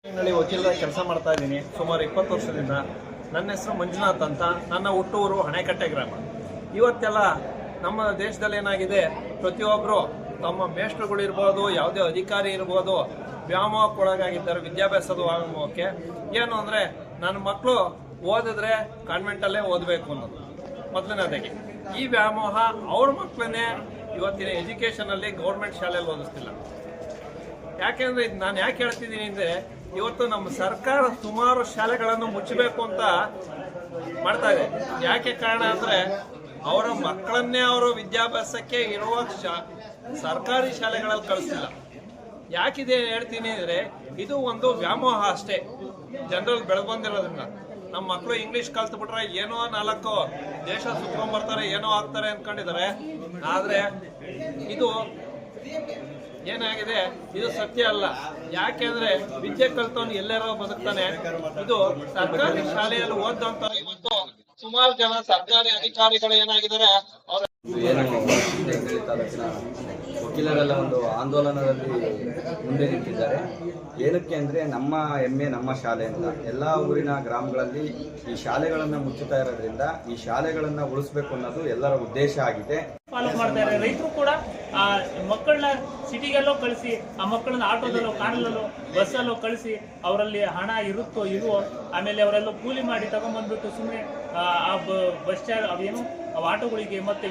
ವಕೀಲರ ಕೆಲಸ ಮಾಡ್ತಾ ಇದ್ದೀನಿ ಸುಮಾರು 20 ವರ್ಷದಿಂದ. ನನ್ನ ಹೆಸರು ಮಂಜುನಾಥ್ ಅಂತ. ನನ್ನ ಹುಟ್ಟೂರು ಹಣೆಕಟ್ಟೆ ಗ್ರಾಮ. ಇವತ್ತೆಲ್ಲ ನಮ್ಮ ದೇಶದಲ್ಲಿ ಏನಾಗಿದೆ, ಪ್ರತಿಯೊಬ್ಬರು ತಮ್ಮ ಮೇಷ್ಟ್ರುಗಳಿರ್ಬೋದು, ಯಾವುದೇ ಅಧಿಕಾರಿ ಇರ್ಬೋದು, ವ್ಯಾಮೋಹಕ್ಕೊಳಗಾಗಿದ್ದಾರೆ ವಿದ್ಯಾಭ್ಯಾಸದ ವ್ಯಾಮೋಹಕ್ಕೆ. ಏನು ಅಂದರೆ, ನನ್ನ ಮಕ್ಕಳು ಓದಿದ್ರೆ ಕಾನ್ವೆಂಟಲ್ಲೇ ಓದಬೇಕು ಅನ್ನೋದು ಮೊದಲನೇದಾಗಿ. ಈ ವ್ಯಾಮೋಹ ಅವ್ರ ಮಕ್ಕಳನ್ನೇ ಇವತ್ತಿನ ಎಜುಕೇಷನಲ್ಲಿ ಗೌರ್ಮೆಂಟ್ ಶಾಲೆಯಲ್ಲಿ ಓದಿಸ್ತಿಲ್ಲ. ಯಾಕೆಂದ್ರೆ ನಾನು ಯಾಕೆ ಹೇಳ್ತಿದ್ದೀನಿ ಅಂದರೆ, ಇವತ್ತು ನಮ್ಮ ಸರ್ಕಾರ ಸುಮಾರು ಶಾಲೆಗಳನ್ನು ಮುಚ್ಚಬೇಕು ಅಂತ ಮಾಡ್ತಾ ಇದೆ. ಯಾಕೆ ಕಾರಣ ಅಂದರೆ, ಅವರ ಮಕ್ಕಳನ್ನೇ ಅವರು ವಿದ್ಯಾಭ್ಯಾಸಕ್ಕೆ ಇರುವ ಸರ್ಕಾರಿ ಶಾಲೆಗಳಲ್ಲಿ ಕಳಿಸ್ತಿಲ್ಲ. ಯಾಕಿದೆ ಹೇಳ್ತೀನಿ ಅಂದರೆ, ಇದು ಒಂದು ವ್ಯಾಮೋಹ ಅಷ್ಟೇ. ಜನರಲ್ಲಿ ಬೆಳೆದು ಬಂದಿರೋದ್ರಿಂದ ನಮ್ಮ ಮಕ್ಕಳು ಇಂಗ್ಲೀಷ್ ಕಲ್ತ್ಬಿಟ್ರೆ ಏನೋ 4 ದೇಶ ಸುತ್ಕೊಂಡ್ಬರ್ತಾರೆ, ಏನೋ ಆಗ್ತಾರೆ ಅಂದ್ಕೊಂಡಿದ್ದಾರೆ. ಆದರೆ ಇದು ಏನಾಗಿದೆ, ಇದು ಸತ್ಯ ಅಲ್ಲ. ಯಾಕೆಂದ್ರೆ ವಿದ್ಯೆ ಕಲ್ತವನು ಎಲ್ಲಾರೋ ಬದುಕ್ತಾನೆ. ಇದು ಸರ್ಕಾರಿ ಶಾಲೆಯಲ್ಲಿ ಓದಂತ ಇವತ್ತು ಸುಮಾರು ಜನ ಸರ್ಕಾರಿ ಅಧಿಕಾರಿಗಳು ಏನಾಗಿದ್ದಾರೆ, ಅವರು ತಾಲೂಕಿನ ವಕೀಲರೆಲ್ಲ ಒಂದು ಆಂದೋಲನದಲ್ಲಿ ಮುಂದೆ ನಿಂತಿದ್ದಾರೆ. ಏನಕ್ಕೆ ಅಂದರೆ, ನಮ್ಮ ಹೆಮ್ಮೆ ನಮ್ಮ ಶಾಲೆ ಅಂತ ಎಲ್ಲ ಊರಿನ ಗ್ರಾಮಗಳಲ್ಲಿ ಈ ಶಾಲೆಗಳನ್ನು ಮುಚ್ಚುತ್ತಾ ಇರೋದ್ರಿಂದ ಈ ಶಾಲೆಗಳನ್ನು ಉಳಿಸ್ಬೇಕು ಅನ್ನೋದು ಎಲ್ಲರ ಉದ್ದೇಶ ಆಗಿದೆ. ಫಾಲೋ ಮಾಡ್ತಾ ಇದ್ದಾರೆ. ರೈತರು ಕೂಡ ಮಕ್ಕಳನ್ನ ಸಿಟಿಗೆಲ್ಲೋ ಕಳಿಸಿ, ಆ ಮಕ್ಕಳನ್ನ ಆಟೋದಲ್ಲೋ, ಕಾರಲ್ಲೋ, ಬಸ್ಸಲ್ಲೋ ಕಳಿಸಿ, ಅವರಲ್ಲಿ ಹಣ ಇರುತ್ತೋ ಇರುವೋ, ಆಮೇಲೆ ಅವರೆಲ್ಲ ಕೂಲಿ ಮಾಡಿ ತಗೊಂಡ್ಬಂದ್ಬಿಟ್ಟು ಸುಮ್ಮನೆ ಆ ಬಸ್ ಚಾರ್ಜ್ ಅವೇನು ಆಟೋಗಳಿಗೆ ಮತ್ತೆ